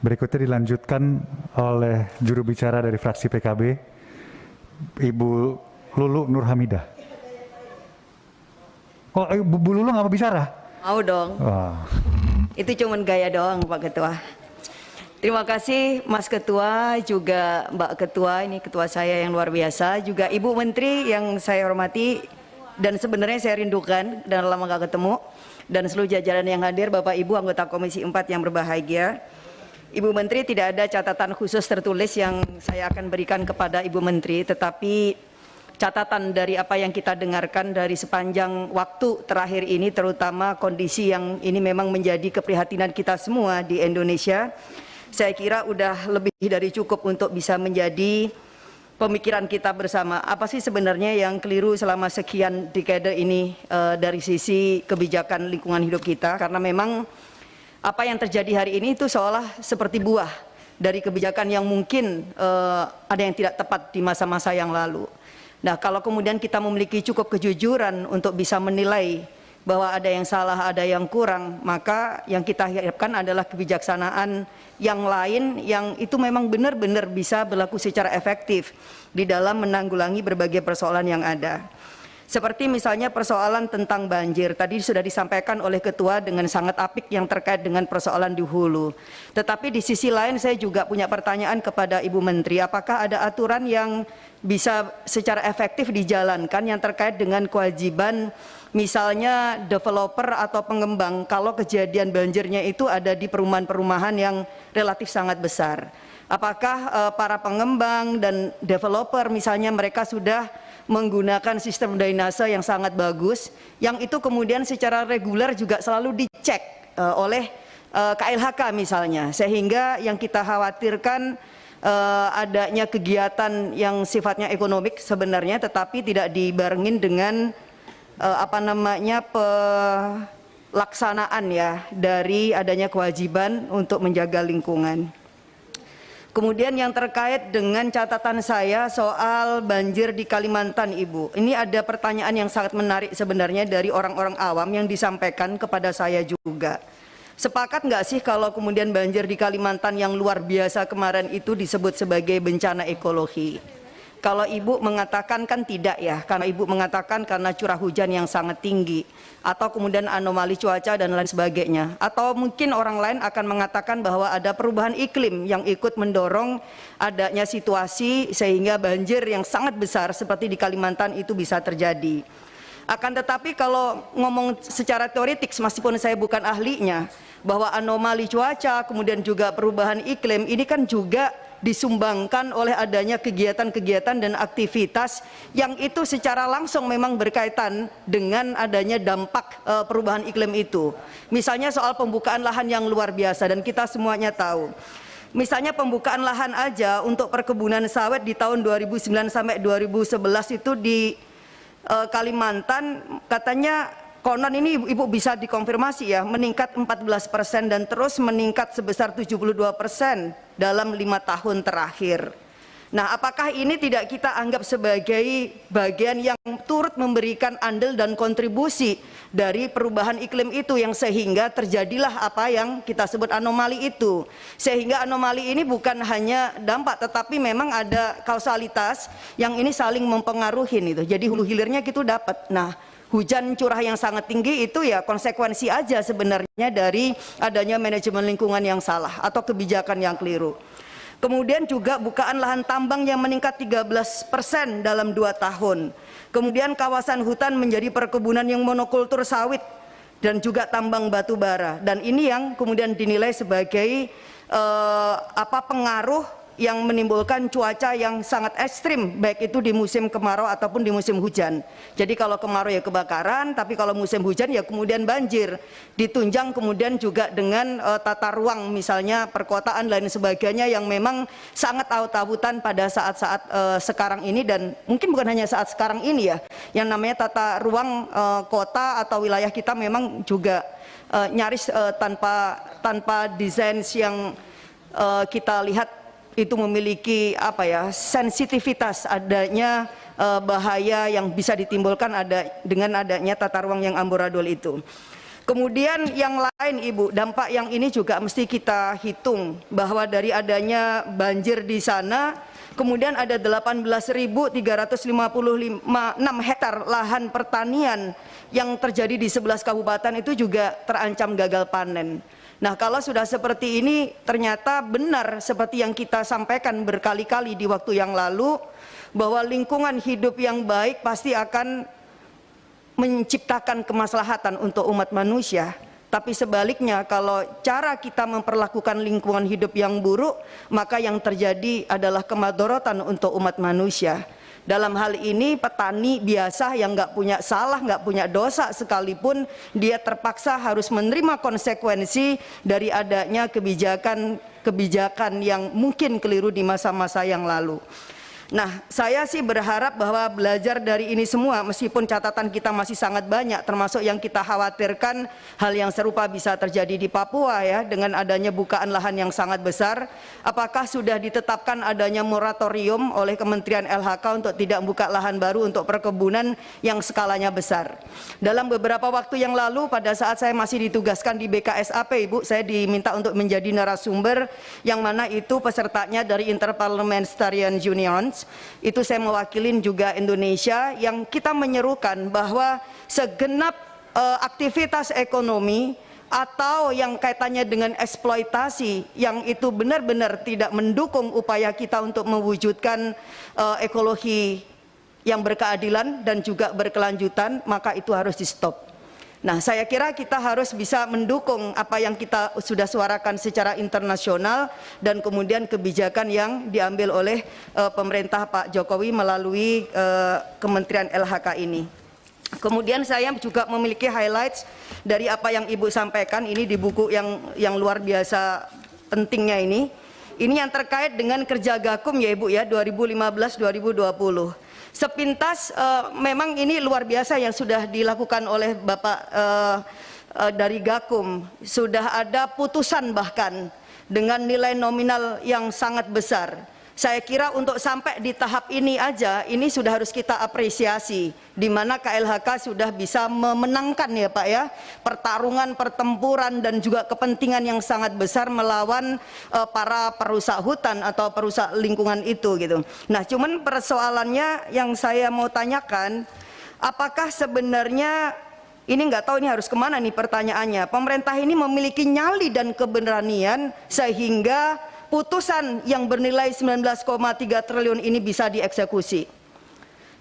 Berikutnya dilanjutkan oleh juru bicara dari fraksi PKB, Ibu Lulu Nur Hamidah. Oh, Bu Lulu nggak mau bicara? Mau dong. Wah. Itu cuman gaya doang, Pak Ketua. Terima kasih Mas Ketua, juga Mbak Ketua, ini ketua saya yang luar biasa, juga Ibu Menteri yang saya hormati dan sebenarnya saya rindukan dan lama gak ketemu, dan seluruh jajaran yang hadir, Bapak Ibu anggota Komisi 4 yang berbahagia. Ibu Menteri, tidak ada catatan khusus tertulis yang saya akan berikan kepada Ibu Menteri, tetapi catatan dari apa yang kita dengarkan dari sepanjang waktu terakhir ini, terutama kondisi yang ini memang menjadi keprihatinan kita semua di Indonesia, saya kira udah lebih dari cukup untuk bisa menjadi pemikiran kita bersama. Apa sih sebenarnya yang keliru selama sekian dekade ini dari sisi kebijakan lingkungan hidup kita, karena memang apa yang terjadi hari ini itu seolah seperti buah dari kebijakan yang mungkin ada yang tidak tepat di masa-masa yang lalu. Nah, kalau kemudian kita memiliki cukup kejujuran untuk bisa menilai bahwa ada yang salah, ada yang kurang, maka yang kita harapkan adalah kebijaksanaan yang lain yang itu memang benar-benar bisa berlaku secara efektif di dalam menanggulangi berbagai persoalan yang ada. Seperti misalnya persoalan tentang banjir, tadi sudah disampaikan oleh Ketua dengan sangat apik yang terkait dengan persoalan di hulu. Tetapi di sisi lain saya juga punya pertanyaan kepada Ibu Menteri, apakah ada aturan yang bisa secara efektif dijalankan yang terkait dengan kewajiban misalnya developer atau pengembang kalau kejadian banjirnya itu ada di perumahan-perumahan yang relatif sangat besar. Apakah para pengembang dan developer misalnya mereka sudah menggunakan sistem drainase yang sangat bagus, yang itu kemudian secara reguler juga selalu dicek oleh KLHK misalnya, sehingga yang kita khawatirkan adanya kegiatan yang sifatnya ekonomik sebenarnya, tetapi tidak dibarengin dengan pelaksanaan ya dari adanya kewajiban untuk menjaga lingkungan. Kemudian yang terkait dengan catatan saya soal banjir di Kalimantan, Ibu. Ini ada pertanyaan yang sangat menarik sebenarnya dari orang-orang awam yang disampaikan kepada saya juga. Sepakat nggak sih kalau kemudian banjir di Kalimantan yang luar biasa kemarin itu disebut sebagai bencana ekologi? Kalau Ibu mengatakan kan tidak ya, karena Ibu mengatakan karena curah hujan yang sangat tinggi, atau kemudian anomali cuaca dan lain sebagainya. Atau mungkin orang lain akan mengatakan bahwa ada perubahan iklim yang ikut mendorong adanya situasi sehingga banjir yang sangat besar seperti di Kalimantan itu bisa terjadi. Akan tetapi kalau ngomong secara teoritik, meskipun saya bukan ahlinya, bahwa anomali cuaca kemudian juga perubahan iklim ini kan juga disumbangkan oleh adanya kegiatan-kegiatan dan aktivitas yang itu secara langsung memang berkaitan dengan adanya dampak perubahan iklim itu. Misalnya soal pembukaan lahan yang luar biasa dan kita semuanya tahu. Misalnya pembukaan lahan aja untuk perkebunan sawit di tahun 2009 sampai 2011 itu di Kalimantan katanya konon ini Ibu bisa dikonfirmasi ya, meningkat 14% dan terus meningkat sebesar 72% dalam 5 tahun terakhir. Nah, apakah ini tidak kita anggap sebagai bagian yang turut memberikan andil dan kontribusi dari perubahan iklim itu yang sehingga terjadilah apa yang kita sebut anomali itu. Sehingga anomali ini bukan hanya dampak tetapi memang ada kausalitas yang ini saling mempengaruhi itu. Jadi hulu hilirnya gitu dapat. Nah, hujan curah yang sangat tinggi itu ya konsekuensi aja sebenarnya dari adanya manajemen lingkungan yang salah atau kebijakan yang keliru. Kemudian juga bukaan lahan tambang yang meningkat 13% dalam 2 tahun. Kemudian kawasan hutan menjadi perkebunan yang monokultur sawit dan juga tambang batu bara. Dan ini yang kemudian dinilai sebagai pengaruh yang menimbulkan cuaca yang sangat ekstrim, baik itu di musim kemarau ataupun di musim hujan. Jadi kalau kemarau ya kebakaran, tapi kalau musim hujan ya kemudian banjir. Ditunjang kemudian juga dengan tata ruang misalnya perkotaan lain sebagainya yang memang sangat aut-autan pada saat-saat sekarang ini, dan mungkin bukan hanya saat sekarang ini ya, yang namanya tata ruang kota atau wilayah kita memang juga nyaris tanpa desain yang kita lihat itu memiliki sensitivitas adanya bahaya yang bisa ditimbulkan dengan adanya tata ruang yang amburadul itu. Kemudian yang lain Ibu, dampak yang ini juga mesti kita hitung bahwa dari adanya banjir di sana, kemudian ada 18.356 hektar lahan pertanian yang terjadi di 11 kabupaten itu juga terancam gagal panen. Nah, kalau sudah seperti ini ternyata benar seperti yang kita sampaikan berkali-kali di waktu yang lalu, bahwa lingkungan hidup yang baik pasti akan menciptakan kemaslahatan untuk umat manusia. Tapi sebaliknya, kalau cara kita memperlakukan lingkungan hidup yang buruk, maka yang terjadi adalah kemadorotan untuk umat manusia. Dalam hal ini petani biasa yang nggak punya salah, nggak punya dosa sekalipun, dia terpaksa harus menerima konsekuensi dari adanya kebijakan yang mungkin keliru di masa-masa yang lalu. Nah, saya sih berharap bahwa belajar dari ini semua, meskipun catatan kita masih sangat banyak, termasuk yang kita khawatirkan hal yang serupa bisa terjadi di Papua ya, dengan adanya bukaan lahan yang sangat besar. Apakah sudah ditetapkan adanya moratorium oleh Kementerian LHK untuk tidak membuka lahan baru untuk perkebunan yang skalanya besar? Dalam beberapa waktu yang lalu, pada saat saya masih ditugaskan di BKSAP, Ibu, saya diminta untuk menjadi narasumber, yang mana itu pesertanya dari Interparliamentarian Union. Itu saya mewakilin juga Indonesia, yang kita menyerukan bahwa segenap aktivitas ekonomi atau yang kaitannya dengan eksploitasi yang itu benar-benar tidak mendukung upaya kita untuk mewujudkan ekologi yang berkeadilan dan juga berkelanjutan, maka itu harus di stop. Nah, saya kira kita harus bisa mendukung apa yang kita sudah suarakan secara internasional dan kemudian kebijakan yang diambil oleh pemerintah Pak Jokowi melalui Kementerian LHK ini. Kemudian saya juga memiliki highlights dari apa yang Ibu sampaikan ini di buku yang luar biasa pentingnya ini. Ini yang terkait dengan kerja Gakum ya Ibu ya, 2015-2020. Sepintas memang ini luar biasa yang sudah dilakukan oleh Bapak dari Gakum. Sudah ada putusan bahkan dengan nilai nominal yang sangat besar. Saya kira untuk sampai di tahap ini aja, ini sudah harus kita apresiasi, di mana KLHK sudah bisa memenangkan ya Pak ya, pertarungan, pertempuran dan juga kepentingan yang sangat besar melawan para perusak hutan atau perusak lingkungan itu gitu. Nah, cuman persoalannya yang saya mau tanyakan, apakah sebenarnya ini nggak tahu ini harus kemana nih pertanyaannya, pemerintah ini memiliki nyali dan keberanian sehingga putusan yang bernilai 19,3 triliun ini bisa dieksekusi.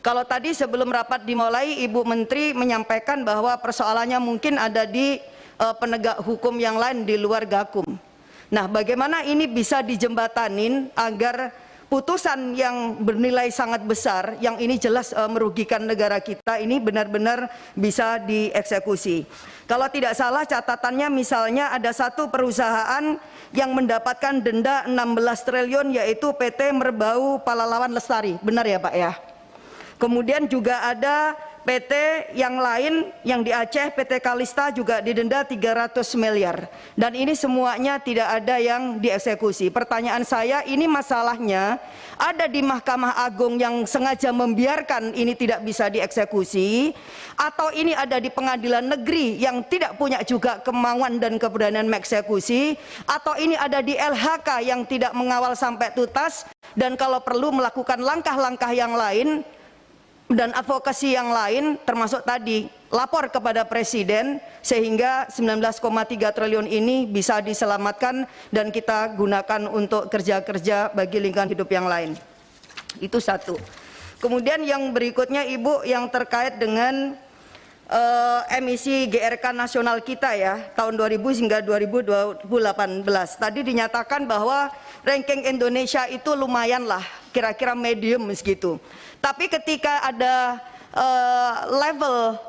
Kalau tadi sebelum rapat dimulai Ibu Menteri menyampaikan bahwa persoalannya mungkin ada di penegak hukum yang lain di luar Gakum. Nah, bagaimana ini bisa dijembatanin agar putusan yang bernilai sangat besar, yang ini jelas merugikan negara kita, ini benar-benar bisa dieksekusi. Kalau tidak salah catatannya misalnya ada satu perusahaan yang mendapatkan denda 16 triliun yaitu PT Merbau Palalawan Lestari, benar ya Pak ya? Kemudian juga ada PT yang lain yang di Aceh, PT Kalista juga didenda 300 miliar. Dan ini semuanya tidak ada yang dieksekusi. Pertanyaan saya, ini masalahnya ada di Mahkamah Agung yang sengaja membiarkan ini tidak bisa dieksekusi, atau ini ada di pengadilan negeri yang tidak punya juga kemauan dan keberanian mengeksekusi, atau ini ada di LHK yang tidak mengawal sampai tuntas dan kalau perlu melakukan langkah-langkah yang lain dan advokasi yang lain, termasuk tadi lapor kepada Presiden sehingga 19,3 triliun ini bisa diselamatkan dan kita gunakan untuk kerja-kerja bagi lingkungan hidup yang lain. Itu satu. Kemudian yang berikutnya Ibu, yang terkait dengan emisi GRK nasional kita ya, tahun 2000 hingga 2018. Tadi dinyatakan bahwa ranking Indonesia itu lumayan lah, kira-kira medium segitu. Tapi ketika ada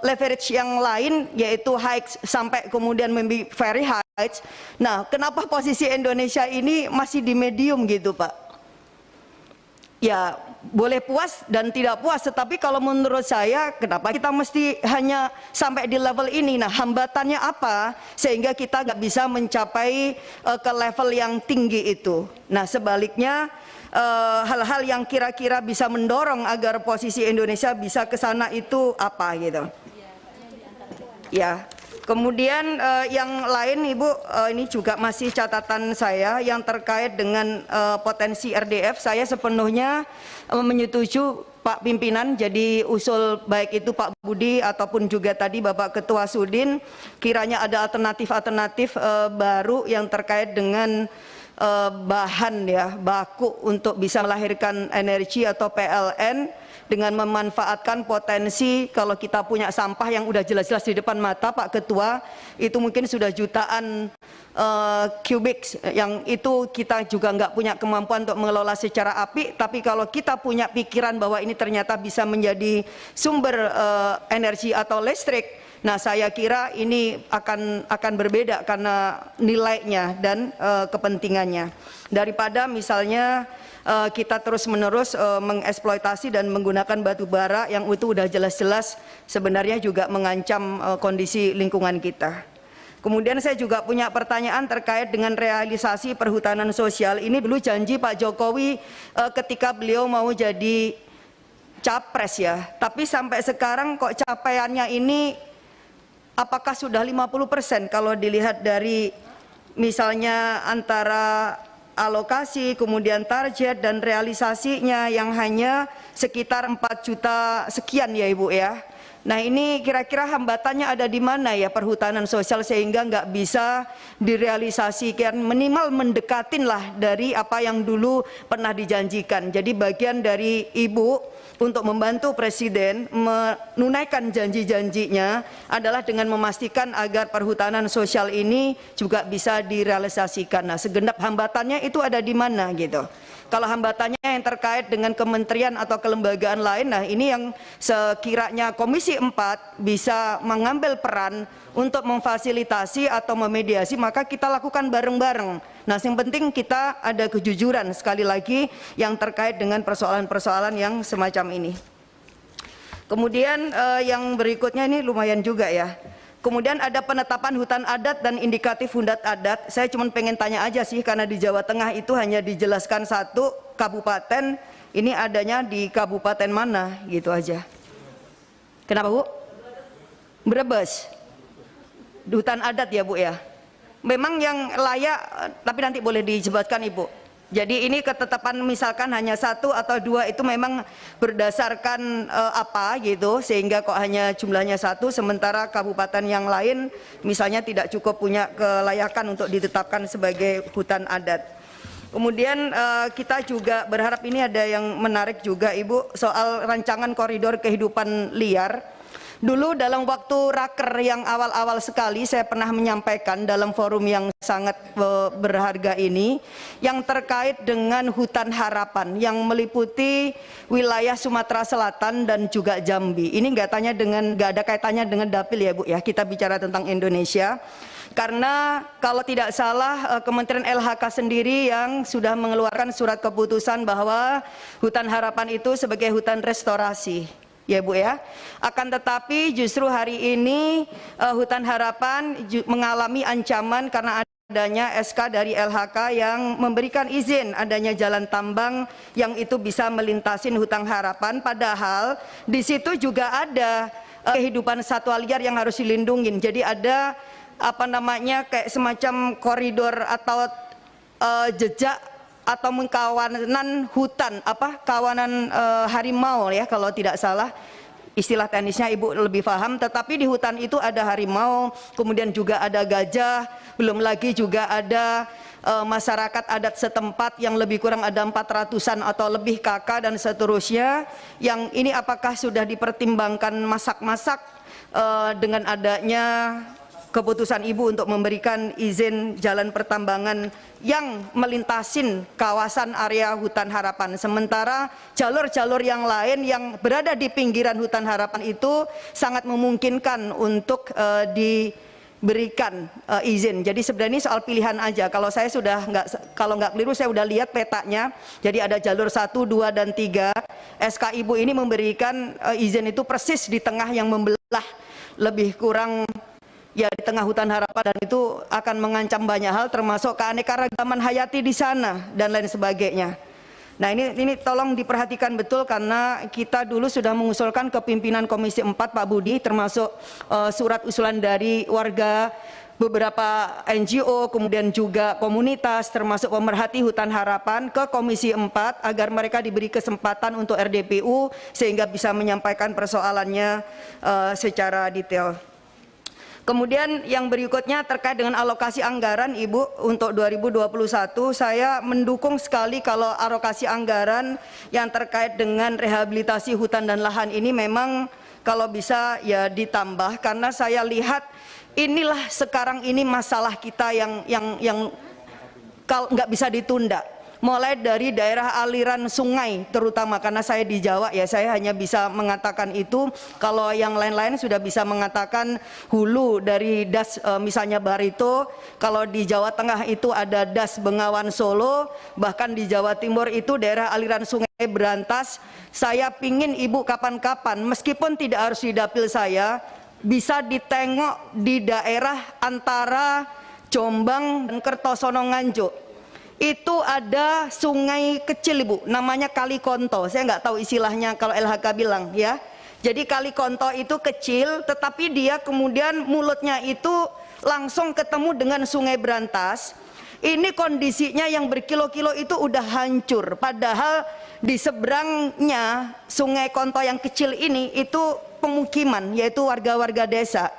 leverage yang lain yaitu high sampai kemudian very high. Nah, kenapa posisi Indonesia ini masih di medium gitu Pak? Ya boleh puas dan tidak puas, tetapi kalau menurut saya kenapa kita mesti hanya sampai di level ini? Nah, hambatannya apa sehingga kita nggak bisa mencapai ke level yang tinggi itu? Nah, sebaliknya hal-hal yang kira-kira bisa mendorong agar posisi Indonesia bisa ke sana itu apa gitu? Ya, Kemudian yang lain Ibu, ini juga masih catatan saya yang terkait dengan potensi RDF. Saya sepenuhnya menyetujui Pak Pimpinan, jadi usul baik itu Pak Budi ataupun juga tadi Bapak Ketua Sudin, kiranya ada alternatif-alternatif baru yang terkait dengan bahan ya, baku untuk bisa melahirkan energi atau PLN dengan memanfaatkan potensi. Kalau kita punya sampah yang udah jelas-jelas di depan mata Pak Ketua, itu mungkin sudah jutaan kubik, yang itu kita juga nggak punya kemampuan untuk mengelola secara apik. Tapi kalau kita punya pikiran bahwa ini ternyata bisa menjadi sumber energi atau listrik, nah saya kira ini akan berbeda karena nilainya dan kepentingannya, daripada misalnya kita terus-menerus mengeksploitasi dan menggunakan batu bara yang itu udah jelas-jelas sebenarnya juga mengancam kondisi lingkungan kita. Kemudian saya juga punya pertanyaan terkait dengan realisasi perhutanan sosial. Ini dulu janji Pak Jokowi ketika beliau mau jadi capres ya, tapi sampai sekarang kok capaiannya ini apakah sudah 50% kalau dilihat dari misalnya antara alokasi, kemudian target dan realisasinya yang hanya sekitar 4 juta sekian ya Ibu ya. Nah ini kira-kira hambatannya ada di mana ya perhutanan sosial sehingga nggak bisa direalisasikan, minimal mendekatin lah dari apa yang dulu pernah dijanjikan. Jadi bagian dari Ibu untuk membantu Presiden menunaikan janji-janjinya adalah dengan memastikan agar perhutanan sosial ini juga bisa direalisasikan. Nah segenap hambatannya itu ada di mana gitu. Kalau hambatannya yang terkait dengan kementerian atau kelembagaan lain, nah ini yang sekiranya Komisi 4 bisa mengambil peran untuk memfasilitasi atau memediasi, maka kita lakukan bareng-bareng. Nah yang penting kita ada kejujuran sekali lagi yang terkait dengan persoalan-persoalan yang semacam ini. Kemudian yang berikutnya ini lumayan juga ya. Kemudian ada penetapan hutan adat dan indikatif hutan adat. Saya cuma pengen tanya aja sih, karena di Jawa Tengah itu hanya dijelaskan satu kabupaten, ini adanya di kabupaten mana gitu aja. Kenapa Bu? Brebes. Hutan adat ya Bu ya. Memang yang layak, tapi nanti boleh dijelaskan Ibu. Jadi ini ketetapan misalkan hanya 1 atau 2 itu memang berdasarkan apa gitu, sehingga kok hanya jumlahnya 1 sementara kabupaten yang lain misalnya tidak cukup punya kelayakan untuk ditetapkan sebagai hutan adat. Kemudian kita juga berharap, ini ada yang menarik juga Ibu, soal rancangan koridor kehidupan liar. Dulu dalam waktu raker yang awal-awal sekali saya pernah menyampaikan dalam forum yang sangat berharga ini, yang terkait dengan hutan harapan yang meliputi wilayah Sumatera Selatan dan juga Jambi. Ini nggak ada kaitannya dengan dapil ya Bu ya, kita bicara tentang Indonesia. Karena kalau tidak salah Kementerian LHK sendiri yang sudah mengeluarkan surat keputusan bahwa hutan harapan itu sebagai hutan restorasi. Ya Bu ya, akan tetapi justru hari ini hutan harapan mengalami ancaman karena adanya SK dari LHK yang memberikan izin adanya jalan tambang yang itu bisa melintasin hutan harapan, padahal di situ juga ada kehidupan satwa liar yang harus dilindungi. Jadi ada apa namanya kayak semacam koridor atau jejak atau kawanan hutan, kawanan harimau ya kalau tidak salah, istilah teknisnya Ibu lebih paham. Tetapi di hutan itu ada harimau, kemudian juga ada gajah, belum lagi juga ada masyarakat adat setempat yang lebih kurang ada 400-an atau lebih kakak dan seterusnya, yang ini apakah sudah dipertimbangkan masak-masak dengan adanya keputusan Ibu untuk memberikan izin jalan pertambangan yang melintasin kawasan area hutan harapan, sementara jalur-jalur yang lain yang berada di pinggiran hutan harapan itu sangat memungkinkan untuk diberikan izin. Jadi sebenarnya ini soal pilihan aja. Kalau saya sudah kalau nggak keliru saya udah lihat petanya. Jadi ada jalur 1, 2 dan 3. SK Ibu ini memberikan izin itu persis di tengah yang membelah lebih kurang ya di tengah hutan harapan, dan itu akan mengancam banyak hal termasuk keanekaragaman hayati di sana dan lain sebagainya. Nah ini tolong diperhatikan betul karena kita dulu sudah mengusulkan ke pimpinan Komisi 4 Pak Budi, termasuk surat usulan dari warga, beberapa NGO, kemudian juga komunitas termasuk pemerhati hutan harapan ke Komisi 4 agar mereka diberi kesempatan untuk RDPU sehingga bisa menyampaikan persoalannya secara detail. Kemudian yang berikutnya terkait dengan alokasi anggaran Ibu untuk 2021, saya mendukung sekali kalau alokasi anggaran yang terkait dengan rehabilitasi hutan dan lahan ini memang kalau bisa ya ditambah, karena saya lihat inilah sekarang ini masalah kita yang nggak bisa ditunda. Mulai dari daerah aliran sungai terutama, karena saya di Jawa ya, saya hanya bisa mengatakan itu. Kalau yang lain-lain sudah bisa mengatakan hulu dari Das misalnya Barito, kalau di Jawa Tengah itu ada Das Bengawan Solo, bahkan di Jawa Timur itu daerah aliran sungai Berantas. Saya pingin Ibu kapan-kapan meskipun tidak harus di dapil saya bisa ditengok di daerah antara Jombang dan Kertosono Nganjuk. Itu ada sungai kecil Ibu, namanya Kali Konto. Saya nggak tahu istilahnya kalau LHK bilang ya. Jadi Kali Konto itu kecil, tetapi dia kemudian mulutnya itu langsung ketemu dengan Sungai Berantas. Ini kondisinya yang berkilo-kilo itu udah hancur. Padahal di seberangnya Sungai Konto yang kecil ini itu pemukiman, yaitu warga-warga desa.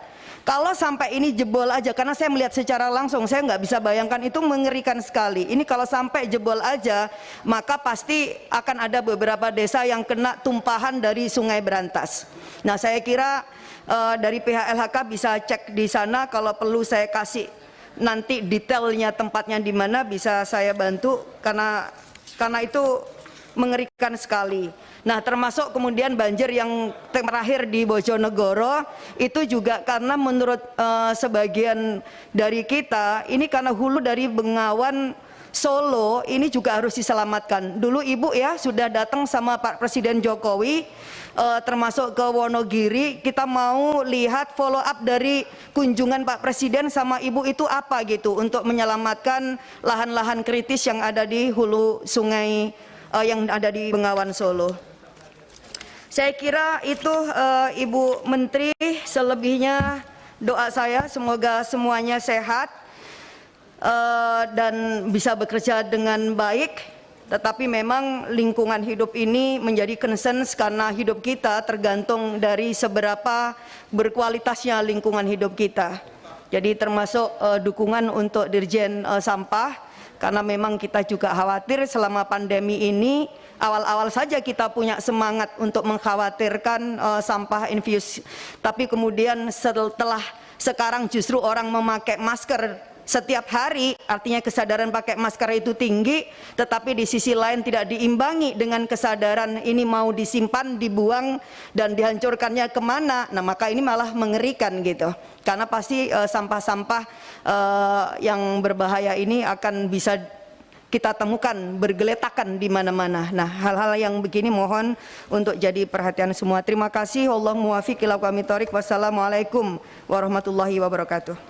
Kalau sampai ini jebol aja, karena saya melihat secara langsung, saya nggak bisa bayangkan, itu mengerikan sekali. Ini kalau sampai jebol aja, maka pasti akan ada beberapa desa yang kena tumpahan dari Sungai Berantas. Nah, saya kira dari pihak LHK bisa cek di sana, kalau perlu saya kasih nanti detailnya tempatnya di mana bisa saya bantu, karena itu mengerikan sekali. Nah, termasuk kemudian banjir yang terakhir di Bojonegoro itu juga karena menurut sebagian dari kita ini karena hulu dari Bengawan Solo ini juga harus diselamatkan. Dulu Ibu ya sudah datang sama Pak Presiden Jokowi termasuk ke Wonogiri, kita mau lihat follow up dari kunjungan Pak Presiden sama Ibu itu apa gitu untuk menyelamatkan lahan-lahan kritis yang ada di hulu sungai yang ada di Bengawan Solo. Saya kira itu Ibu Menteri, selebihnya doa saya semoga semuanya sehat dan bisa bekerja dengan baik. Tetapi memang lingkungan hidup ini menjadi concern karena hidup kita tergantung dari seberapa berkualitasnya lingkungan hidup kita. Jadi termasuk dukungan untuk Dirjen Sampah, karena memang kita juga khawatir selama pandemi ini. Awal-awal saja kita punya semangat untuk mengkhawatirkan sampah infus, tapi kemudian setelah sekarang justru orang memakai masker setiap hari, artinya kesadaran pakai masker itu tinggi, tetapi di sisi lain tidak diimbangi dengan kesadaran ini mau disimpan, dibuang, dan dihancurkannya kemana. Nah, maka ini malah mengerikan gitu, karena pasti sampah-sampah yang berbahaya ini akan bisa kita temukan bergeletakan di mana-mana. Nah, hal-hal yang begini mohon untuk jadi perhatian semua. Terima kasih. Wallahu muwaffiq ila aqwamit thoriq. Wassalamualaikum warahmatullahi wabarakatuh.